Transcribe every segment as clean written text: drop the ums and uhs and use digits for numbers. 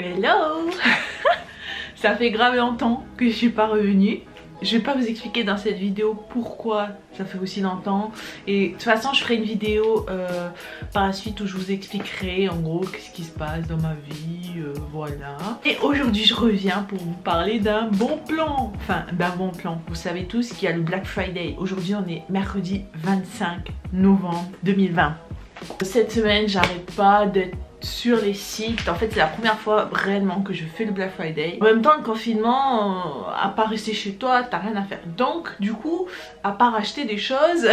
Hello. Ça fait grave longtemps que je suis pas revenue. Je vais pas vous expliquer dans cette vidéo pourquoi ça fait aussi longtemps. Et de toute façon je ferai une vidéo par la suite où je vous expliquerai en gros ce qui se passe dans ma vie, voilà. Et aujourd'hui je reviens pour vous parler d'un bon plan. Enfin d'un bon plan. Vous savez tous qu'il y a le Black Friday. Aujourd'hui on est mercredi 25 novembre 2020. Cette semaine j'arrête pas d'être sur les sites. En fait c'est la première fois réellement que je fais le Black Friday. En même temps le confinement, à part rester chez toi, t'as rien à faire. Donc du coup, à part acheter des choses,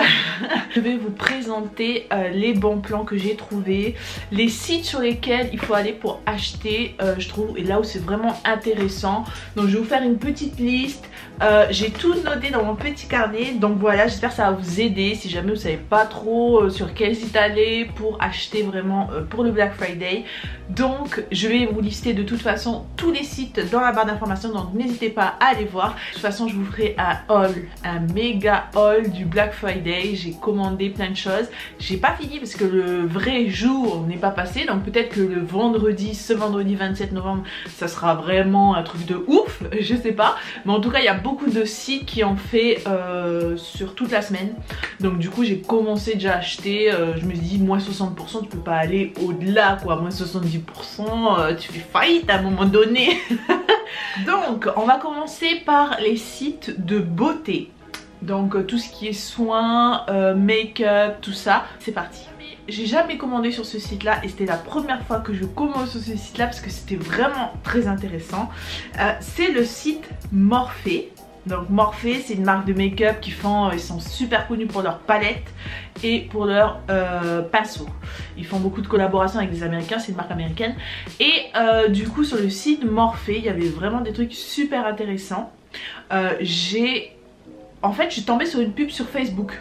je vais vous présenter les bons plans que j'ai trouvés, les sites sur lesquels il faut aller pour acheter, je trouve, et là où c'est vraiment intéressant. Donc je vais vous faire une petite liste. J'ai tout noté dans mon petit carnet. Donc voilà, j'espère que ça va vous aider si jamais vous savez pas trop sur quel site aller pour acheter vraiment pour le Black Friday. Donc je vais vous lister de toute façon tous les sites dans la barre d'informations, donc n'hésitez pas à aller voir. De toute façon je vous ferai un haul, un méga haul du Black Friday. J'ai commandé plein de choses, j'ai pas fini parce que le vrai jour n'est pas passé, donc peut-être que le vendredi, ce vendredi 27 novembre ça sera vraiment un truc de ouf, je sais pas, mais en tout cas il y a beaucoup de sites qui ont fait sur toute la semaine. Donc du coup j'ai commencé déjà à acheter, je me suis dit moins 60%, tu peux pas aller au-delà quoi, moins 70%, tu fais faillite à un moment donné. Donc on va commencer par les sites de beauté. Donc tout ce qui est soins, make-up, tout ça, c'est parti. J'ai jamais commandé sur ce site là et c'était la première fois que je commande sur ce site là parce que c'était vraiment très intéressant. C'est le site Morphe. Donc Morphe c'est une marque de make-up qui font, ils sont super connus pour leurs palettes et pour leurs pinceaux. Ils font beaucoup de collaborations avec des américains, c'est une marque américaine. Et du coup sur le site Morphe il y avait vraiment des trucs super intéressants. En fait je suis tombée sur une pub sur Facebook.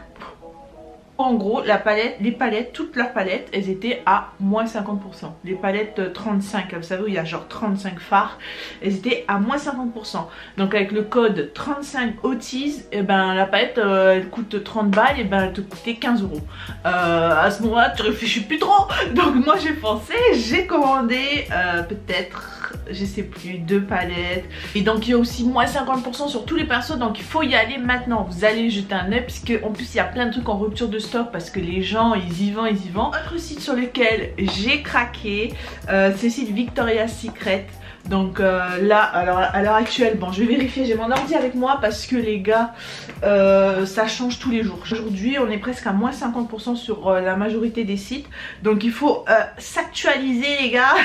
En gros la palette, les palettes, toutes leurs palettes elles étaient à moins 50%. Les palettes 35, vous savez où il y a genre 35 fards, elles étaient à moins 50%. Donc avec le code 35 Autis, et ben la palette elle coûte 30 balles, et ben elle te coûtait 15 euros. À ce moment là tu réfléchis plus trop. Donc moi j'ai pensé, j'ai commandé peut-être, je sais plus, 2 palettes. Et donc il y a aussi moins 50% sur tous les pinceaux, donc il faut y aller maintenant. Vous allez jeter un œil puisque en plus il y a plein de trucs en rupture de stock parce que les gens ils y vendent. Autre site sur lequel j'ai craqué, c'est le site Victoria's Secret. Donc là, alors à l'heure actuelle, bon je vais vérifier, j'ai mon ordi avec moi parce que les gars, ça change tous les jours. Aujourd'hui on est presque à moins 50% sur la majorité des sites. Donc il faut s'actualiser les gars.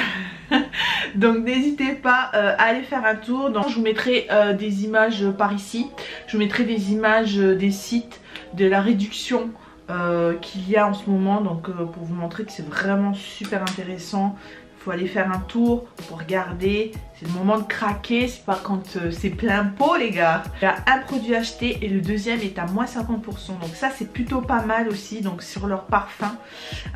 Donc n'hésitez pas à aller faire un tour. Donc, je vous mettrai des images par ici. Je vous mettrai des images des sites, de la réduction qu'il y a en ce moment. Donc pour vous montrer que c'est vraiment super intéressant. Il faut aller faire un tour pour regarder. C'est le moment de craquer, c'est pas quand c'est plein pot les gars. Il y a un produit acheté et le deuxième est à moins 50%. Donc ça c'est plutôt pas mal aussi. Donc sur leur parfum.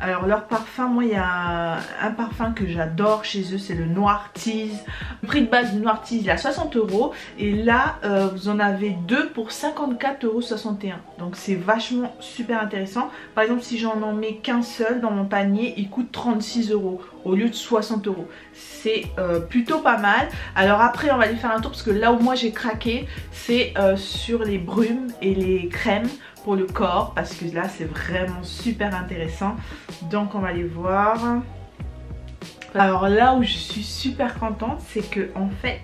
Alors leur parfum, moi il y a un parfum que j'adore chez eux, c'est le Noir Tease. Le prix de base du Noir Tease il est à 60 euros. Et là vous en avez deux pour 54,61 euros. Donc c'est vachement super intéressant. Par exemple si j'en mets qu'un seul dans mon panier, il coûte 36 euros au lieu de 60 euros. C'est plutôt pas mal. Alors après on va aller faire un tour parce que là où moi j'ai craqué c'est sur les brumes et les crèmes pour le corps, parce que là c'est vraiment super intéressant. Donc on va aller voir. Alors là où je suis super contente c'est que en fait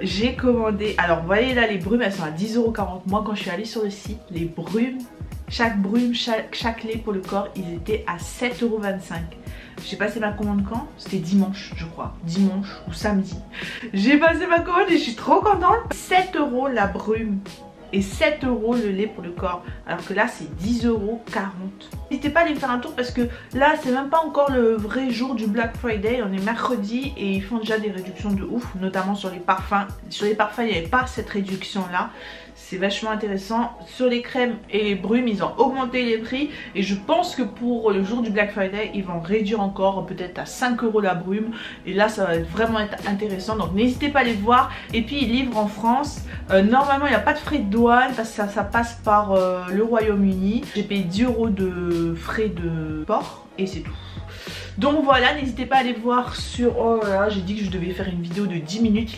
j'ai commandé, alors vous voyez là les brumes elles sont à 10,40 €. Moi quand je suis allée sur le site, les brumes, chaque brume, chaque lait pour le corps, ils étaient à 7,25 €. J'ai passé ma commande quand? C'était dimanche je crois, dimanche ou samedi. J'ai passé ma commande et je suis trop contente. 7 € la brume et 7 € le lait pour le corps, alors que là c'est 10,40 €. N'hésitez pas à aller faire un tour parce que là c'est même pas encore le vrai jour du Black Friday, on est mercredi et ils font déjà des réductions de ouf, notamment sur les parfums. Sur les parfums il n'y avait pas cette réduction là. C'est vachement intéressant. Sur les crèmes et les brumes ils ont augmenté les prix et je pense que pour le jour du Black Friday ils vont réduire encore, peut-être à 5 € la brume, et là ça va vraiment être intéressant. Donc n'hésitez pas à les voir. Et puis ils livrent en France. Normalement il n'y a pas de frais de douane parce que ça passe par le Royaume-Uni. J'ai payé 10 € de frais de port et c'est tout. Donc voilà, n'hésitez pas à aller voir sur... Oh là là, j'ai dit que je devais faire une vidéo de 10 minutes.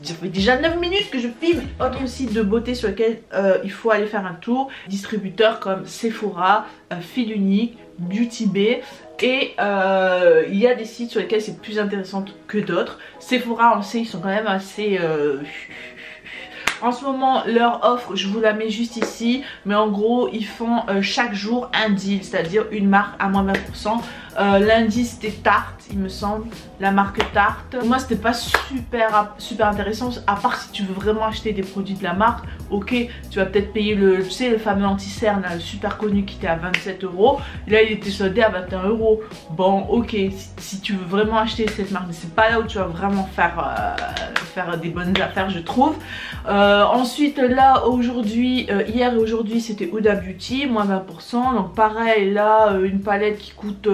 Ça fait déjà 9 minutes que je filme. Autre site de beauté sur lequel il faut aller faire un tour. Distributeurs comme Sephora, Fil Unique, Beauty Bay. Et il y a des sites sur lesquels c'est plus intéressant que d'autres. Sephora, on le sait, ils sont quand même assez... En ce moment, leur offre, je vous la mets juste ici. Mais en gros, ils font chaque jour un deal, c'est-à-dire une marque à moins 20%. Lundi, c'était Tarte, il me semble. La marque Tarte. Pour moi, c'était pas super intéressant. À part si tu veux vraiment acheter des produits de la marque. Ok, tu vas peut-être payer le, tu sais, le fameux anti-cerne, super connu qui était à 27 €. Là, il était soldé à 21 €. Bon, ok, si tu veux vraiment acheter cette marque, mais c'est pas là où tu vas vraiment faire des bonnes affaires, je trouve. Ensuite, là, aujourd'hui, hier et aujourd'hui, c'était Huda Beauty, moins 20%. Donc, pareil, là, une palette qui coûte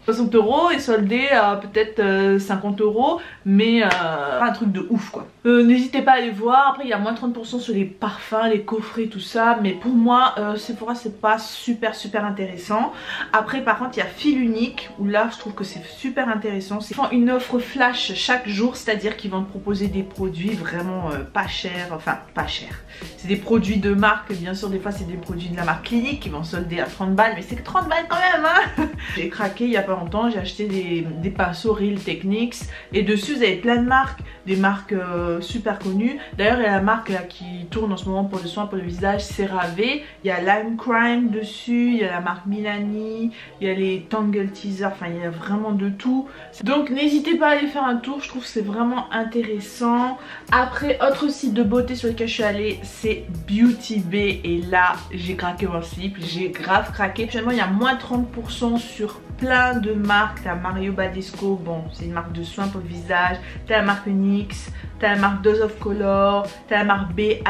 60 € est soldée à peut-être 50 €, mais pas un truc de ouf quoi. N'hésitez pas à aller voir. Après il y a moins 30% sur les parfums, les coffrets, tout ça, mais pour moi Sephora c'est pas super intéressant. Après par contre il y a Fil Unique où là je trouve que c'est super intéressant. Ils font une offre flash chaque jour, c'est à dire qu'ils vont te proposer des produits vraiment pas chers, enfin pas chers. C'est des produits de marque, bien sûr des fois c'est des produits de la marque Clinique qui vont solder à 30 balles, mais c'est que 30 balles quand même hein. J'ai craqué il y a pas longtemps, j'ai acheté des pinceaux Real Techniques et dessus vous avez plein de marques, des marques super connues. D'ailleurs il y a la marque là qui tourne en ce moment pour le soin pour le visage, CeraVe. Il y a Lime Crime dessus, il y a la marque Milani, il y a les Tangle Teaser, enfin il y a vraiment de tout. Donc n'hésitez pas à aller faire un tour, je trouve que c'est vraiment intéressant. Après autre site de beauté sur lequel je suis allée c'est Beauty Bay et là j'ai craqué mon slip, j'ai grave craqué. Actuellement il y a moins 30% sur plein de marques. T'as Mario Badescu, bon c'est une marque de soins pour le visage, t'as la marque NYX, t'as la marque Dose of Color, t'as la marque BH,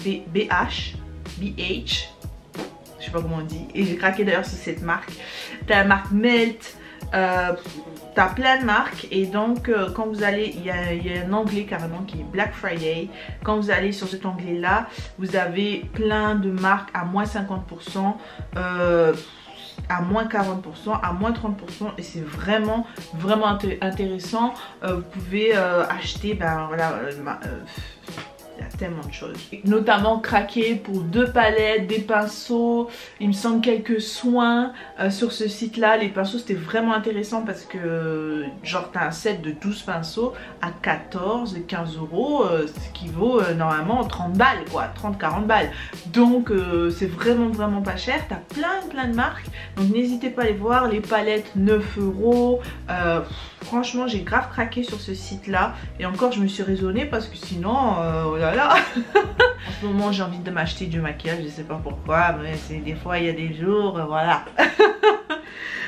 je sais pas comment on dit, et j'ai craqué d'ailleurs sur cette marque. T'as la marque Melt, t'as plein de marques et donc quand vous allez, il y a un onglet carrément qui est Black Friday. Quand vous allez sur cet onglet là, vous avez plein de marques à moins 50%, à moins 40%, à moins 30% et c'est vraiment intéressant. Vous pouvez acheter, ben voilà, il y a tellement de choses, notamment craquer pour 2 palettes, des pinceaux, il me semble quelques soins sur ce site là. Les pinceaux c'était vraiment intéressant parce que genre t'as un set de 12 pinceaux à 14 15 €, ce qui vaut normalement 30 balles quoi, 30-40 balles. Donc c'est vraiment pas cher. T'as plein de marques, donc n'hésitez pas à les voir. Les palettes 9 €. Franchement j'ai grave craqué sur ce site là et encore je me suis raisonnée parce que sinon oh là là. En ce moment j'ai envie de m'acheter du maquillage, je sais pas pourquoi, mais des fois il y a des jours voilà.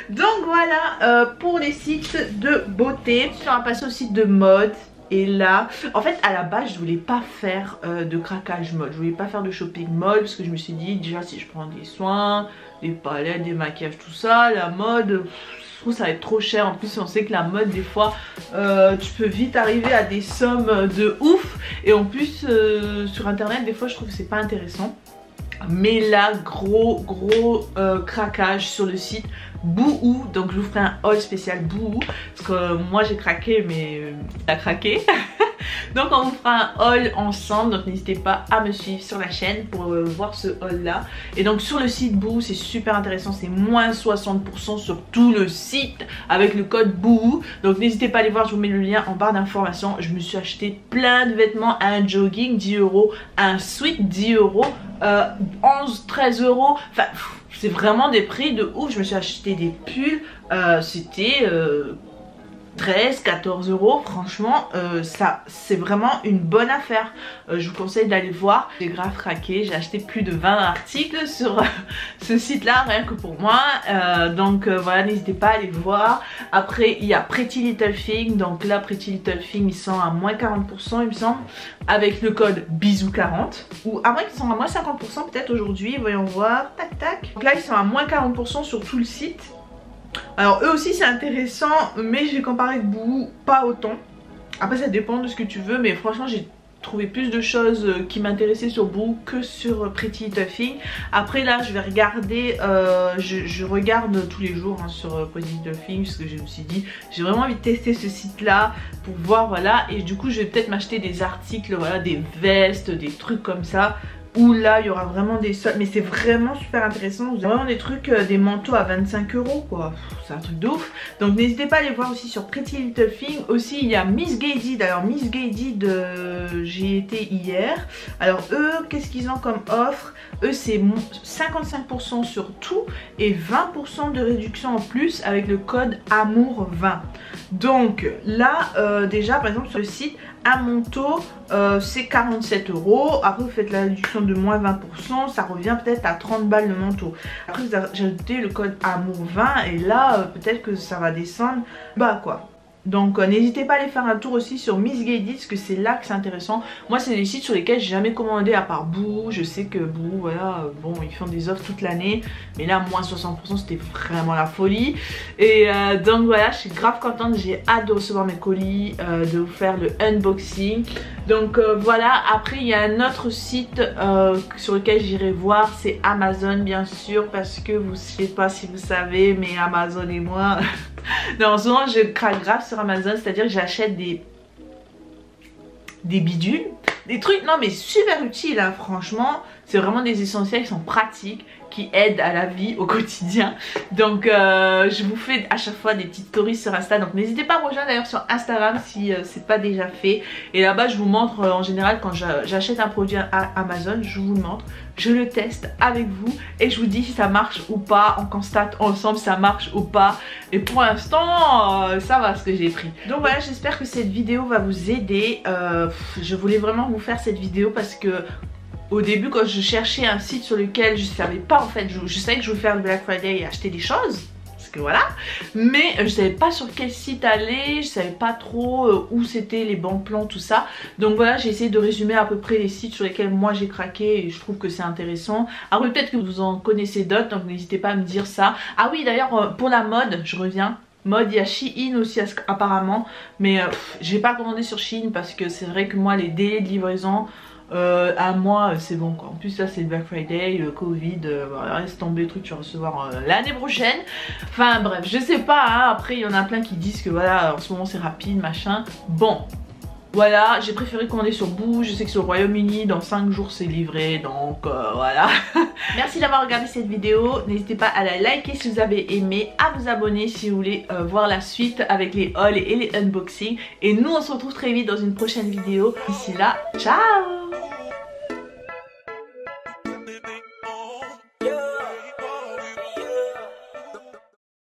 Donc voilà pour les sites de beauté. On va passer au site de mode. Et là, en fait à la base je voulais pas faire de craquage mode, je voulais pas faire de shopping mode parce que je me suis dit déjà si je prends des soins, des palettes, des maquillages, tout ça, la mode, je trouve ça va être trop cher. En plus on sait que la mode des fois tu peux vite arriver à des sommes de ouf et en plus sur internet des fois je trouve que c'est pas intéressant. Mais là gros craquage sur le site Boohoo, donc je vous ferai un haul spécial Boohoo parce que moi j'ai craqué mais il a craqué. Donc on vous fera un haul ensemble, donc n'hésitez pas à me suivre sur la chaîne pour voir ce haul là. Et donc sur le site Boohoo c'est super intéressant, c'est moins 60% sur tout le site avec le code Boohoo. Donc n'hésitez pas à aller voir, je vous mets le lien en barre d'informations. Je me suis acheté plein de vêtements, un jogging 10 €, un sweat 10 €, 11-13 €, enfin c'est vraiment des prix de ouf. Je me suis acheté des pulls, c'était 13-14 €. Franchement ça c'est vraiment une bonne affaire. Je vous conseille d'aller voir. J'ai grave craqué, j'ai acheté plus de 20 articles sur ce site là rien que pour moi. Donc voilà, n'hésitez pas à aller voir. Après il y a Pretty Little Thing, donc là Pretty Little Thing ils sont à moins 40% il me semble, avec le code bisou40, ou à moins qu'ils sont à moins 50% peut-être aujourd'hui, voyons voir, tac tac. Donc là ils sont à moins 40% sur tout le site. Alors eux aussi c'est intéressant, mais j'ai comparé avec Boohoo, pas autant. Après ça dépend de ce que tu veux, mais franchement j'ai trouvé plus de choses qui m'intéressaient sur Boo que sur Pretty Little Thing. Après là je vais regarder, je regarde tous les jours hein, sur Pretty Little Thing, parce que je me suis dit j'ai vraiment envie de tester ce site là pour voir, voilà. Et du coup je vais peut-être m'acheter des articles, voilà, des vestes, des trucs comme ça, où là il y aura vraiment des soldes, mais c'est vraiment super intéressant. Vous avez vraiment des trucs, des manteaux à 25 € quoi, c'est un truc de ouf. Donc n'hésitez pas à aller voir aussi sur Pretty Little Thing. Aussi il y a Miss Gay. Alors Miss Gay, j'y étais hier. Alors eux, qu'est-ce qu'ils ont comme offre? Eux c'est 55% sur tout et 20% de réduction en plus avec le code AMOUR20. Donc là déjà par exemple sur le site, un manteau c'est 47 €. Après vous faites la réduction de moins 20%, ça revient peut-être à 30 balles le manteau. Après vous ajoutez le code AMOUR20 et là peut-être que ça va descendre bas quoi. Donc n'hésitez pas à aller faire un tour aussi sur Miss Gay parce que c'est là que c'est intéressant. Moi c'est des sites sur lesquels j'ai jamais commandé à part Boo. Je sais que Boo, voilà, bon ils font des offres toute l'année, mais là moins 60% c'était vraiment la folie. Et donc voilà, je suis grave contente, j'ai hâte de recevoir mes colis, de vous faire le unboxing. Donc voilà, après il y a un autre site sur lequel j'irai voir, c'est Amazon bien sûr, parce que je sais pas si vous savez, mais Amazon et moi... Non, souvent je craque grave sur Amazon, c'est-à-dire que j'achète des bidules, des trucs, non mais super utiles hein, franchement, c'est vraiment des essentiels qui sont pratiques, qui aident à la vie au quotidien. Donc je vous fais à chaque fois des petites stories sur Insta, donc n'hésitez pas à me rejoindre d'ailleurs sur Instagram si c'est pas déjà fait. Et là-bas je vous montre en général quand j'achète un produit à Amazon, je vous le montre, je le teste avec vous et je vous dis si ça marche ou pas, on constate ensemble si ça marche ou pas. Et pour l'instant ça va ce que j'ai pris. Donc voilà, j'espère que cette vidéo va vous aider. Je voulais vraiment vous faire cette vidéo parce que au début quand je cherchais un site sur lequel je savais pas en fait, je savais que je voulais faire le Black Friday et acheter des choses, parce que voilà, mais je savais pas sur quel site aller, je savais pas trop où c'était les bons plans, tout ça. Donc voilà, j'ai essayé de résumer à peu près les sites sur lesquels moi j'ai craqué et je trouve que c'est intéressant. Après peut-être que vous en connaissez d'autres, donc n'hésitez pas à me dire ça. Ah oui d'ailleurs pour la mode, je reviens. Mode, il y a Shein aussi apparemment, mais je vais pas commander sur Shein parce que c'est vrai que moi les délais de livraison à moi c'est bon quoi. En plus là c'est le Black Friday, le Covid, voilà, laisse tomber le truc, tu vas recevoir l'année prochaine. Enfin bref, je sais pas hein. Après il y en a plein qui disent que voilà en ce moment c'est rapide machin. Bon voilà, j'ai préféré commander sur Boo. Je sais que sur le Royaume-Uni dans 5 jours c'est livré, donc voilà. Merci d'avoir regardé cette vidéo, n'hésitez pas à la liker si vous avez aimé, à vous abonner si vous voulez voir la suite avec les hauls et les unboxings. Et nous on se retrouve très vite dans une prochaine vidéo. D'ici là, ciao!